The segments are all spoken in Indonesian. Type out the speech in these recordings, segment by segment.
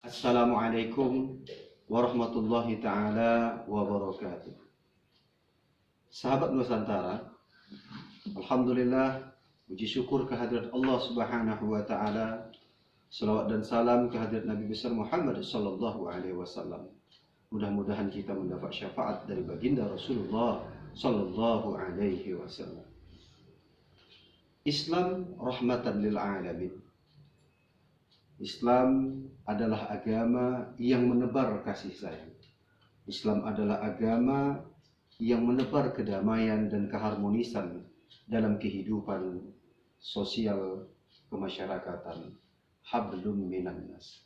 Assalamualaikum warahmatullahi ta'ala wabarakatuh. Sahabat Nusantara, Alhamdulillah, puji syukur kehadirat Allah Subhanahu wa ta'ala. Salawat dan salam kehadirat Nabi besar Muhammad sallallahu alaihi wasallam. Mudah-mudahan kita mendapat syafaat dari baginda Rasulullah sallallahu alaihi wasallam. Islam rahmatan lil alamin. Islam adalah agama yang menebar kasih sayang. Islam adalah agama yang menebar kedamaian dan keharmonisan dalam kehidupan sosial kemasyarakatan. Hablum minan nas.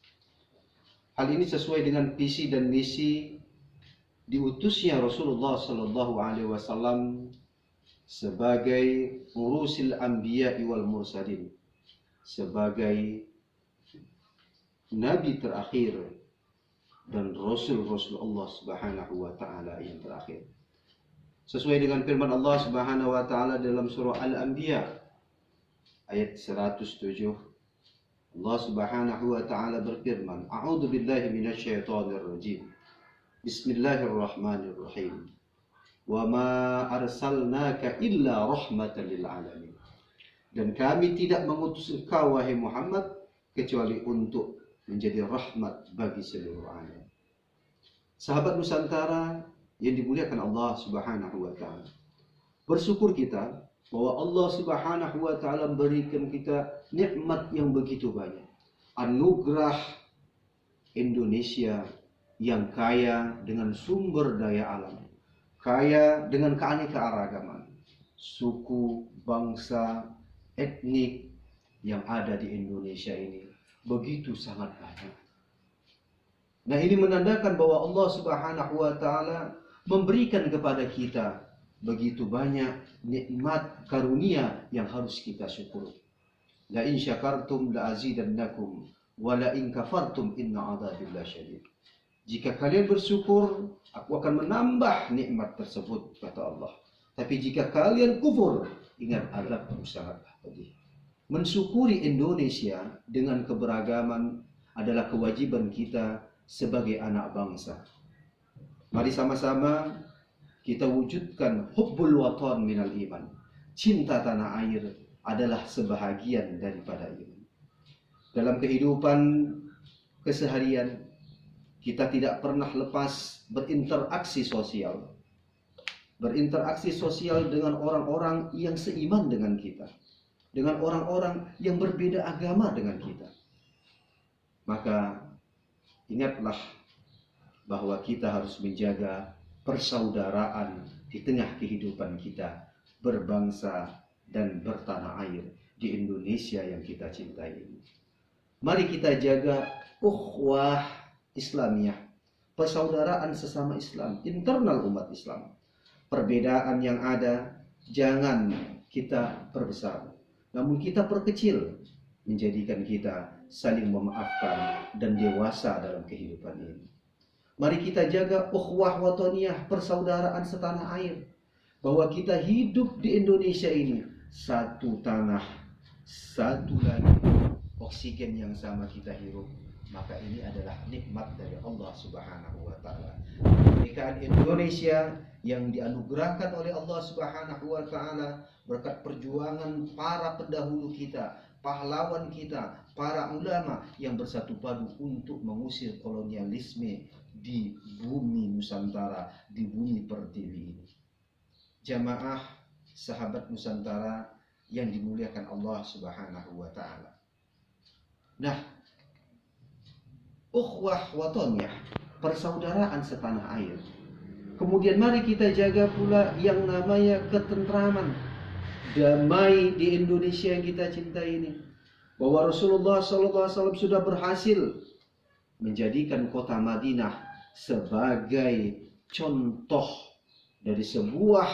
Hal ini sesuai dengan visi dan misi diutusnya Rasulullah sallallahu alaihi wasallam sebagai urusil anbiya'i wal mursalin, sebagai Nabi terakhir dan Rasul-Rasul Allah Subhanahu wa ta'ala yang terakhir. Sesuai dengan firman Allah Subhanahu wa ta'ala dalam surah Al-Anbiya ayat 107, Allah Subhanahu wa ta'ala berfirman, A'udzu billahi minasyaitonir rajim. Bismillahirrahmanirrahim. Wa ma arsalnaka illa rahmatan lil alamin. Dan kami tidak mengutus engkau wahai Muhammad kecuali untuk menjadi rahmat bagi seluruh alam. Sahabat Nusantara yang dimuliakan Allah Subhanahu wa ta'ala, bersyukur kita bahwa Allah Subhanahu wa ta'ala memberikan kita nikmat yang begitu banyak. Anugerah Indonesia yang kaya dengan sumber daya alam, kaya dengan keanekaragaman suku, bangsa, etnik yang ada di Indonesia ini begitu sangat banyak. Nah, ini menandakan bahwa Allah Subhanahu wa ta'ala memberikan kepada kita begitu banyak nikmat karunia yang harus kita syukuri. La in syakartum la azidannakum wa la in kafartum inna adzabi lasyadid. Jika kalian bersyukur, aku akan menambah nikmat tersebut, kata Allah. Tapi jika kalian kufur, ingat azabku sangat pedih. Mensyukuri Indonesia dengan keberagaman adalah kewajiban kita sebagai anak bangsa. Mari sama-sama kita wujudkan hubbul watan minal iman. Cinta tanah air adalah sebahagian daripada iman. Dalam kehidupan keseharian, kita tidak pernah lepas berinteraksi sosial. Berinteraksi sosial dengan orang-orang yang seiman dengan kita, dengan orang-orang yang berbeda agama dengan kita. Maka ingatlah bahwa kita harus menjaga persaudaraan di tengah kehidupan kita berbangsa dan bertanah air di Indonesia yang kita cintai ini. Mari kita jaga ukhuwah Islamiyah, persaudaraan sesama Islam, internal umat Islam. Perbedaan yang ada jangan kita perbesar, namun kita perkecil, menjadikan kita saling memaafkan dan dewasa dalam kehidupan ini. Mari kita jaga ukhuwah wataniyah, persaudaraan setanah air, bahwa kita hidup di Indonesia ini satu tanah, satu langit, oksigen yang sama kita hirup. Maka ini adalah nikmat dari Allah Subhanahu wa ta'ala. Kemerdekaan Indonesia yang dianugerahkan oleh Allah Subhanahu wa ta'ala berkat perjuangan para pendahulu kita, pahlawan kita, para ulama yang bersatu padu untuk mengusir kolonialisme di bumi Nusantara, di bumi pertiwi ini. Jamaah sahabat Nusantara yang dimuliakan Allah Subhanahu wa ta'ala. Nah, ukhuwah wataniyah, persaudaraan setanah air. Kemudian mari kita jaga pula yang namanya ketentraman, damai di Indonesia yang kita cintai ini. Bahwa Rasulullah SAW sudah berhasil menjadikan kota Madinah sebagai contoh dari sebuah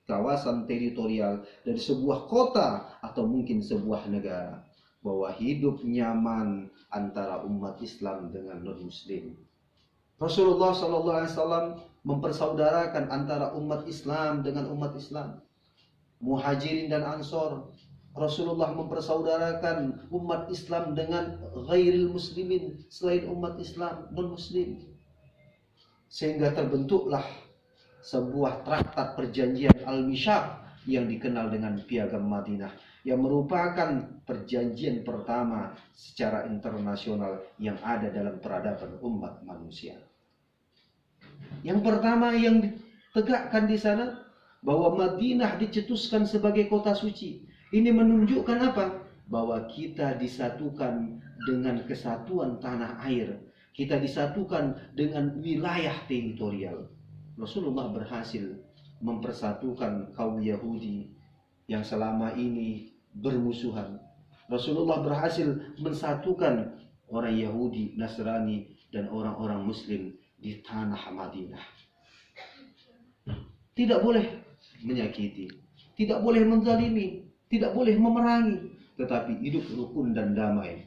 kawasan teritorial, dari sebuah kota atau mungkin sebuah negara, bahwa hidup nyaman antara umat Islam dengan non-Muslim. Rasulullah SAW mempersaudarakan antara umat Islam dengan umat Islam. Muhajirin dan Ansor. Rasulullah mempersaudarakan umat Islam dengan ghairil muslimin, selain umat Islam non-muslim. Sehingga terbentuklah sebuah traktat perjanjian Al-Mishaq yang dikenal dengan Piagam Madinah, yang merupakan perjanjian pertama secara internasional yang ada dalam peradaban umat manusia. Yang pertama yang ditegakkan di sana bahwa Madinah dicetuskan sebagai kota suci. Ini menunjukkan apa? Bahwa kita disatukan dengan kesatuan tanah air. Kita disatukan dengan wilayah teritorial. Rasulullah berhasil mempersatukan kaum Yahudi yang selama ini bermusuhan. Rasulullah berhasil mensatukan orang Yahudi, Nasrani, dan orang-orang Muslim di tanah Madinah. Tidak boleh menyakiti, tidak boleh menzalimi, tidak boleh memerangi, tetapi hidup rukun dan damai,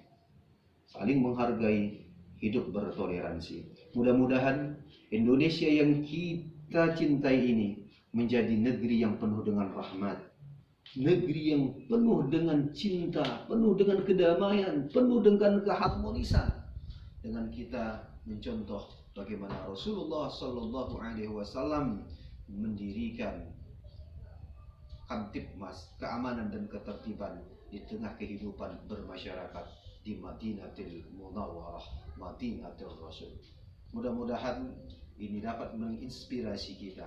saling menghargai, hidup bertoleransi. Mudah-mudahan Indonesia yang kita cintai ini menjadi negeri yang penuh dengan rahmat, negeri yang penuh dengan cinta, penuh dengan kedamaian, penuh dengan keharmonisan. Dengan kita mencontoh bagaimana Rasulullah Shallallahu Alaihi Wasallam mendirikan Kamtibmas, keamanan dan ketertiban di tengah kehidupan bermasyarakat di Madinatul Munawwarah, Madinatul Rasul. Mudah-mudahan ini dapat menginspirasi kita,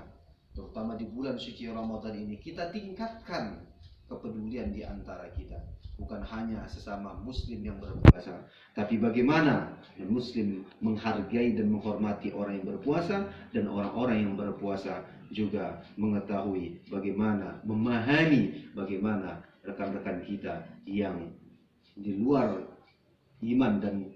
terutama di bulan suci Ramadan ini. Kita tingkatkan kepedulian di antara kita, bukan hanya sesama muslim yang berpuasa, tapi bagaimana muslim menghargai dan menghormati orang yang berpuasa, dan orang-orang yang berpuasa juga mengetahui bagaimana, memahami bagaimana rekan-rekan kita yang di luar iman dan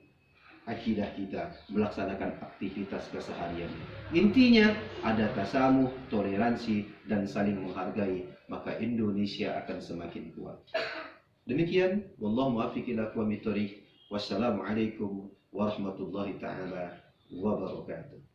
akidah kita melaksanakan aktivitas keseharian. Intinya ada tasamuh, toleransi, dan saling menghargai, maka Indonesia akan semakin kuat. Demikian, wallahu muwaffiq ila aqwamit thoriq. Wassalamualaikum warahmatullahi taala wabarakatuh.